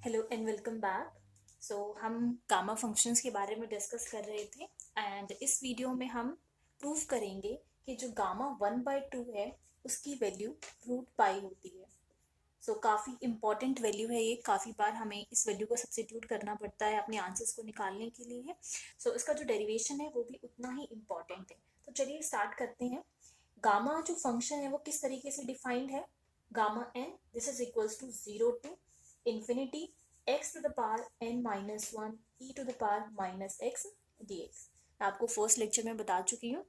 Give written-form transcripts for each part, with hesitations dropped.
Hello and welcome back. हम gamma functions के बारे में डिस्कस कर रहे थे एंड इस वीडियो में हम प्रूव करेंगे कि जो गामा 1/2 है उसकी वैल्यू रूट पाई होती है। काफ़ी इंपॉर्टेंट वैल्यू है ये, काफ़ी बार हमें इस वैल्यू को सब्स्टिट्यूट करना पड़ता है अपने आंसर्स को निकालने के लिए। इसका जो डेरिवेशन है वो भी उतना ही इम्पॉर्टेंट है। तो चलिए स्टार्ट करते हैं। गामा जो फंक्शन है वो किस तरीके से डिफाइंड है? Gamma n this is equals to 0 to infinity x to the power n minus 1 e to the power minus x dx। मैं आपको फर्स्ट लेक्चर में बता चुकी हूँ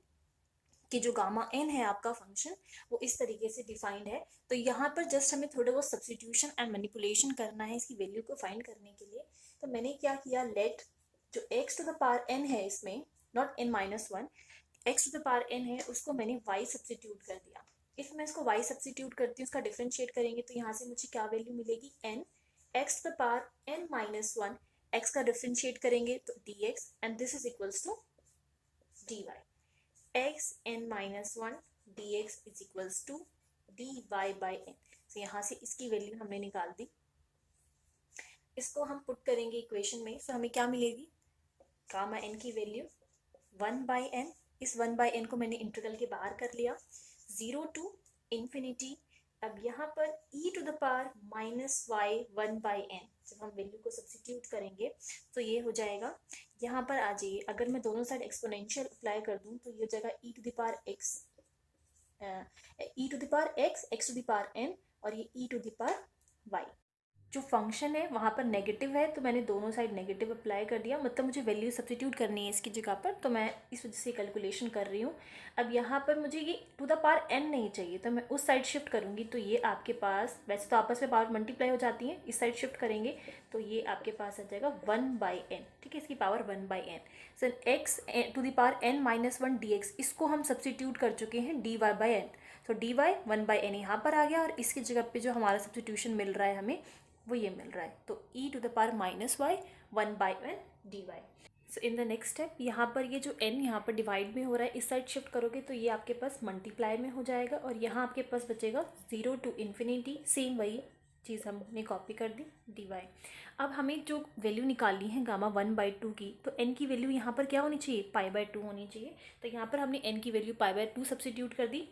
कि जो गामा एन है आपका फंक्शन वो इस तरीके से डिफाइंड है। तो यहाँ पर जस्ट हमें थोड़ा बहुत सब्स्टिट्यूशन एंड मैनिपुलेशन करना है इसकी वैल्यू को फाइंड करने के लिए। तो मैंने क्या किया, लेट जो x to the power n है इसमें, not n-1, x to the power n है उसको मैंने y सब्स्टिट्यूट कर दिया। इफ मैं इसको y सब्स्टिट्यूट करती हूँ, उसका डिफरेंशिएट करेंगे तो यहाँ से मुझे क्या वैल्यू मिलेगी, n x to the power n-1, x का डिफरेंशिएट करेंगे तो dx and this is equals to dy। x n-1 dx is equals to dy by n। तो यहाँ से इसकी वैल्यू हमने निकाल दी। इसको हम पुट करेंगे इक्वेशन में, तो हमें क्या मिलेगी, गामा n की वैल्यू 1/n। इस 1/n को मैंने इंटीग्रल के बाहर कर लिया, 0 to इन्फिनिटी। अब यहाँ पर e to the power minus Y 1/n, जब हम वैल्यू को सब्स्टिट्यूट करेंगे तो ये हो जाएगा, यहाँ पर आ जाइए, अगर मैं दोनों साइड एक्सपोनेंशियल अप्लाई कर दूँ तो ये हो जाएगा e to the power x, e to the power x, x to the power n, और ये e to the power y। जो फंक्शन है वहाँ पर नेगेटिव है तो मैंने दोनों साइड नेगेटिव अप्लाई कर दिया, मतलब मुझे वैल्यू सब्स्टिट्यूट करनी है इसकी जगह पर, तो मैं इस वजह से कैलकुलेशन कर रही हूँ। अब यहाँ पर मुझे ये टू द पावर n नहीं चाहिए, तो मैं उस साइड शिफ्ट करूँगी तो ये आपके पास, वैसे तो आपस में पावर मल्टीप्लाई हो जाती है, इस साइड शिफ्ट करेंगे तो ये आपके पास आ जाएगा 1/n। ठीक है, इसकी power 1/n। Sir x to the power n-1 dx, इसको हम सब्स्टिट्यूट कर चुके हैं dy/n। तो dy 1/n यहाँ पर आ गया, और इसकी जगह पे जो हमारा सब्स्टिट्यूशन मिल रहा है हमें वो ये मिल रहा है, तो e to the power minus Y 1/n dy। So in the next step, यहाँ पर ये जो n यहाँ पर डिवाइड में हो रहा है, इस साइड शिफ्ट करोगे तो ये आपके पास मल्टीप्लाई में हो जाएगा, और यहाँ आपके पास बचेगा 0 to इन्फिनिटी, सेम वही चीज़ हमने कॉपी कर दी, dy। अब हमें जो वैल्यू निकालनी है गामा 1/2 की, तो n की वैल्यू यहाँ पर क्या होनी चाहिए, π/2 होनी चाहिए। तो यहाँ पर हमने n की वैल्यू π/2 सब्स्टिट्यूट कर दी,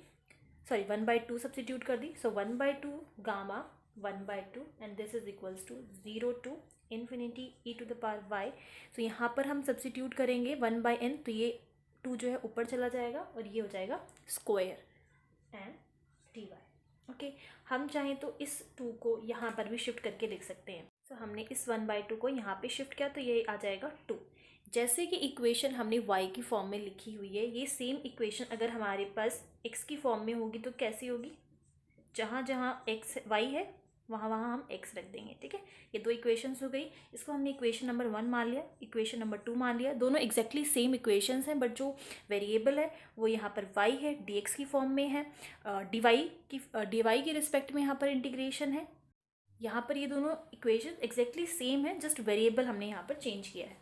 सॉरी 1/2 सब्स्टिट्यूट कर दी। So 1/2 gamma 1/2 and this is equals to 0 to infinity e to the power y। तो यहाँ पर हम सब्स्टिट्यूट करेंगे 1/n, तो ये 2 जो है ऊपर चला जाएगा और ये हो जाएगा स्क्वायर एंड dy। ओके, हम चाहें तो इस 2 को यहाँ पर भी शिफ्ट करके लिख सकते हैं। तो हमने इस 1/2 को यहाँ पे शिफ्ट किया तो ये आ जाएगा 2। जैसे कि इक्वेशन हमने y की फॉर्म में लिखी हुई है, ये सेम इक्वेशन अगर हमारे पास x की फॉर्म में होगी तो कैसी होगी, जहाँ जहाँ x y है वहाँ वहाँ हम x रख देंगे। ठीक है, ये दो इक्वेशंस हो गई। इसको हमने इक्वेशन नंबर 1 मान लिया, इक्वेशन नंबर 2 मान लिया। दोनों एग्जैक्टली सेम इक्वेशंस हैं, बट जो वेरिएबल है वो यहाँ पर y है, dx की फॉर्म में है, dy की रिस्पेक्ट में यहाँ पर इंटीग्रेशन है। यहाँ पर ये दोनों इक्वेशन एग्जैक्टली सेम है, जस्ट वेरिएबल हमने यहाँ पर चेंज किया है।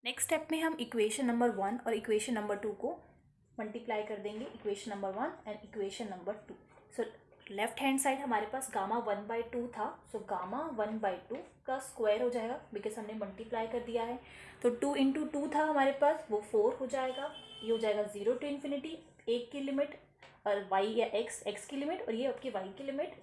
नेक्स्ट स्टेप में हम इक्वेशन नंबर 1 और इक्वेशन नंबर 2 को मल्टीप्लाई कर देंगे, equation number 1 and equation number 2। So left hand side हमारे पास गामा 1/2 था, सो गामा 1/2 का स्क्वायर हो जाएगा बिकॉज हमने मल्टीप्लाई कर दिया है। तो 2 इंटू 2 था हमारे पास, वो 4 हो जाएगा। ये हो जाएगा 0 to इन्फिनिटी, 1 की लिमिट, और y या x की लिमिट, और ये आपकी y की लिमिट।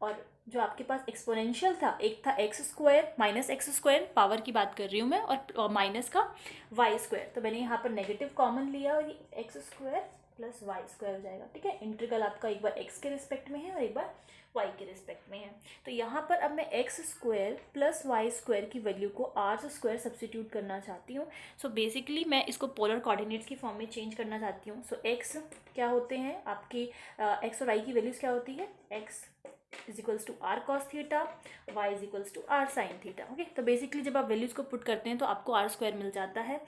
और जो आपके पास एक्सपोनेंशियल था, एक था x² माइनस x², पावर की बात कर रही हूँ मैं, और माइनस का y²। तो मैंने यहाँ पर नेगेटिव कॉमन लिया और ये x² प्लस y² हो जाएगा। ठीक है, इंटीग्रल आपका एक बार x के रिस्पेक्ट में है और एक बार y के रिस्पेक्ट में है। तो यहाँ पर अब मैं x² प्लस y² की वैल्यू को r² सब्स्टिट्यूट करना चाहती हूँ। सो बेसिकली मैं इसको पोलर कोऑर्डिनेट्स की फॉर्म में चेंज करना चाहती हूँ। सो x क्या होते हैं आपकी, x और y की वैल्यूज़ क्या होती है, x is equals to R cos theta, Y is equals to R sine theta. Okay, तो बेसिकली जब आप वैल्यूज़ को पुट करते हैं तो आपको r² मिल जाता है।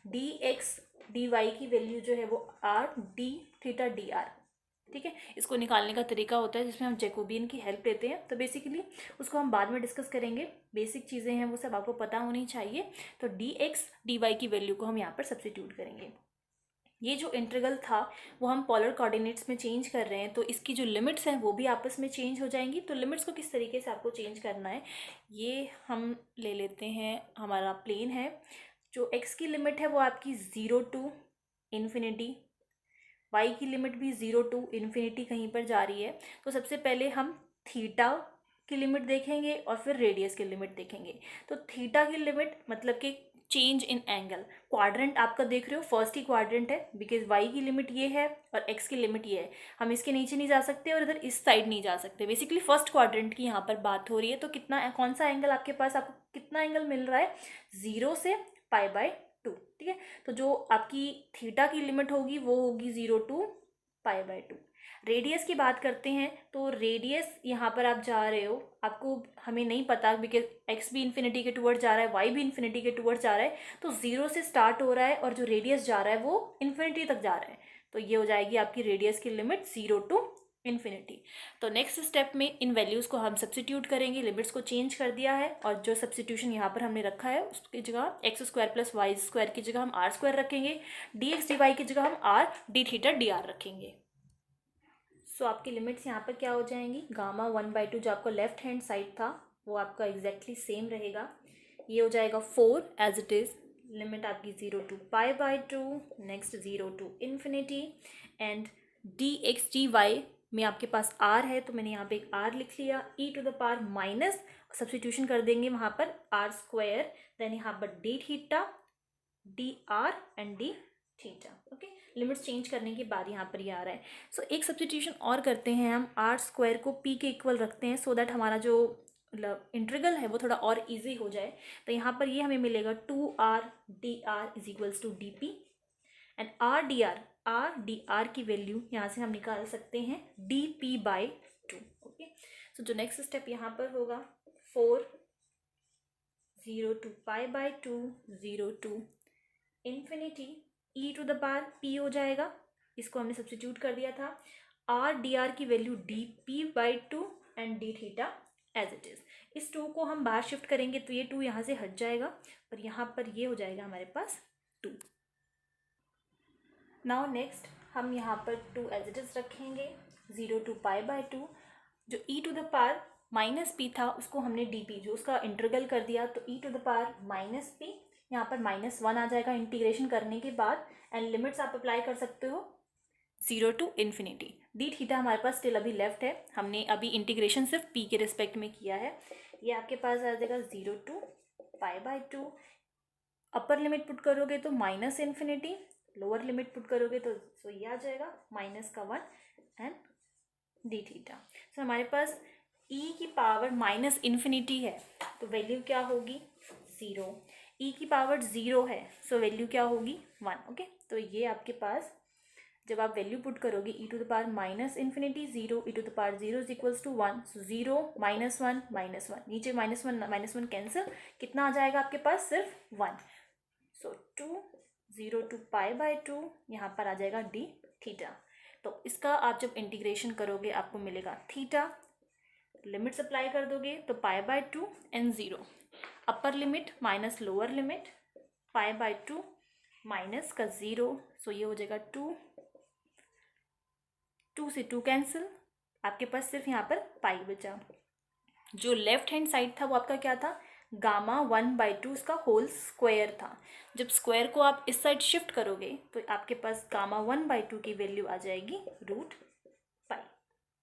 डी एक्स डी वाई की वैल्यू जो है वो R D theta D R. ठीक है, इसको निकालने का तरीका होता है जिसमें हम जैकोबियन की हेल्प लेते हैं, तो बेसिकली उसको हम बाद में डिस्कस करेंगे। बेसिक चीज़ें हैं वो सब आपको पता होनी चाहिए। तो डी एक्स डी वाई की वैल्यू को हम यहाँ पर सब्स्टिट्यूट करेंगे। ये जो इंटीग्रल था वो हम पोलर कोऑर्डिनेट्स में चेंज कर रहे हैं, तो इसकी जो लिमिट्स हैं वो भी आपस में चेंज हो जाएंगी। तो लिमिट्स को किस तरीके से आपको चेंज करना है, ये हम ले लेते हैं। हमारा प्लेन है, जो x की लिमिट है वो आपकी 0 टू इन्फिनिटी, y की लिमिट भी 0 टू इन्फिनिटी कहीं पर जा रही है। तो सबसे पहले हम थीटा की लिमिट देखेंगे और फिर रेडियस की लिमिट देखेंगे। तो थीटा की लिमिट मतलब कि चेंज इन एंगल, क्वाड्रेंट आपका देख रहे हो फर्स्ट ही क्वाड्रेंट है, बिकॉज y की लिमिट ये है और x की लिमिट ये है। हम इसके नीचे नहीं जा सकते और इधर इस साइड नहीं जा सकते। बेसिकली फर्स्ट क्वाड्रेंट की यहाँ पर बात हो रही है। तो कितना, कौन सा एंगल आपके पास, आपको कितना एंगल मिल रहा है, 0 से π/2। ठीक है, तो जो आपकी थीटा की लिमिट होगी वो होगी 0 टू π/2। रेडियस की बात करते हैं, तो रेडियस यहाँ पर आप जा रहे हो, आपको हमें नहीं पता बिकॉज एक्स भी इन्फिनिटी के टूवर्ड जा रहा है, वाई भी इन्फिनिटी के टूवर्ड जा रहा है। तो 0 से स्टार्ट हो रहा है और जो रेडियस जा रहा है वो इन्फिनिटी तक जा रहा है। तो ये हो जाएगी आपकी रेडियस की लिमिट 0 टू इन्फिनिटी। तो नेक्स्ट स्टेप में इन वैल्यूज़ को हम सब्सिट्यूट करेंगे, लिमिट्स को चेंज कर दिया है और जो सब्सिट्यूशन यहाँ पर हमने रखा है उसकी जगह x² + y² की जगह हम r² रखेंगे, dx dy की जगह हम r dθ dr रखेंगे। सो आपकी लिमिट्स यहाँ पर क्या हो जाएंगी, गामा 1/2 जो आपका लेफ्ट हैंड साइड था वो आपका एग्जैक्टली सेम रहेगा। ये हो जाएगा 4 एज इट इज़, लिमिट आपकी 0 to π/2, next 0 to infinity, and dx dy में आपके पास r है तो मैंने यहाँ पे एक r लिख लिया, e⁻, माइनस सब्सटीट्यूशन कर देंगे वहाँ पर r², देन यहाँ पर dθ dr and dθ। Okay, limits change करने के बाद यहाँ पर ये आ रहा है। सो एक सब्सटीट्यूशन और करते हैं, हम r² को p के इक्वल रखते हैं सो दैट हमारा जो मतलब इंटीग्रल है वो थोड़ा और इजी हो जाए। तो यहाँ पर ये हमें मिलेगा 2r dr = dp and r dr की वैल्यू यहाँ से हम निकाल सकते हैं dp/2। ओके, सो जो नेक्स्ट स्टेप यहाँ पर होगा 4 0 टू π/2 0 टू इन्फिनिटी, e⁻p हो जाएगा, इसको हमने सब्सटीट्यूट कर दिया था, r dr की value dp/2 and dθ as it is. इस 2 को हम बाहर शिफ्ट करेंगे तो ये 2 यहाँ से हट जाएगा और यहाँ पर ये हो जाएगा हमारे पास 2। नाउ नेक्स्ट हम यहाँ पर 2 एज इट इज़ रखेंगे, 0 टू π/2, जो e⁻−p था उसको हमने dp जो उसका इंटीग्रल कर दिया, तो e⁻−p यहाँ पर -1 आ जाएगा इंटीग्रेशन करने के बाद, एंड लिमिट्स आप अप्लाई कर सकते हो 0 टू इन्फिनिटी। dθ हमारे पास स्टिल अभी लेफ्ट है, हमने अभी इंटीग्रेशन सिर्फ p के रिस्पेक्ट में किया है। ये आपके पास आ जाएगा 0 टू π/2, अपर लिमिट पुट करोगे तो -∞, लोअर लिमिट पुट करोगे तो ये आ जाएगा -1 एंड dθ। सो हमारे पास e⁻∞ है तो वैल्यू क्या होगी 0, e⁻0 है सो वैल्यू क्या होगी 1। ओके, तो ये आपके पास जब आप वैल्यू पुट करोगे e⁻∞ 0, e⁻0 = 1, सो 0 -1 -1, नीचे -1 कैंसिल, कितना आ जाएगा आपके पास सिर्फ 1। सो 2 0 टू π/2 यहाँ पर आ जाएगा dθ। तो इसका आप जब इंटीग्रेशन करोगे आपको मिलेगा थीटा, लिमिट्स अप्लाई कर दोगे तो π/2 and 0, upper limit minus lower limit, π/2 minus का 0, सो ये हो जाएगा 2 से 2 कैंसिल, आपके पास सिर्फ यहाँ पर पाई बचा। जो लेफ्ट हैंड साइड था वो आपका क्या था, गामा 1/2 उसका होल स्क्वायर था। जब स्क्वायर को आप इस साइड शिफ्ट करोगे तो आपके पास गामा 1/2 की वैल्यू आ जाएगी √π।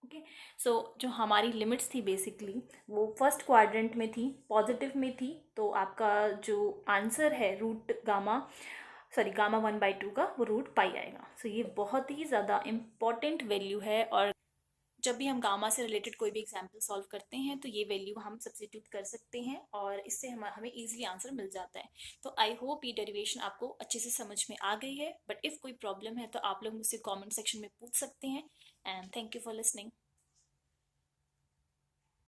ओके, सो जो हमारी लिमिट्स थी बेसिकली वो फर्स्ट क्वाड्रेंट में थी, पॉजिटिव में थी, तो आपका जो आंसर है गामा 1/2 का वो √π आएगा। सो ये बहुत ही ज़्यादा इम्पॉर्टेंट वैल्यू है, और जब भी हम गामा से रिलेटेड कोई भी एग्जाम्पल सॉल्व करते हैं तो ये वैल्यू हम सब्स्टिट्यूट कर सकते हैं और इससे हमें ईजिली आंसर मिल जाता है। तो आई होप ये डेरिवेशन आपको अच्छे से समझ में आ गई है, बट इफ़ कोई प्रॉब्लम है तो आप लोग मुझसे कमेंट सेक्शन में पूछ सकते हैं। And thank you for listening.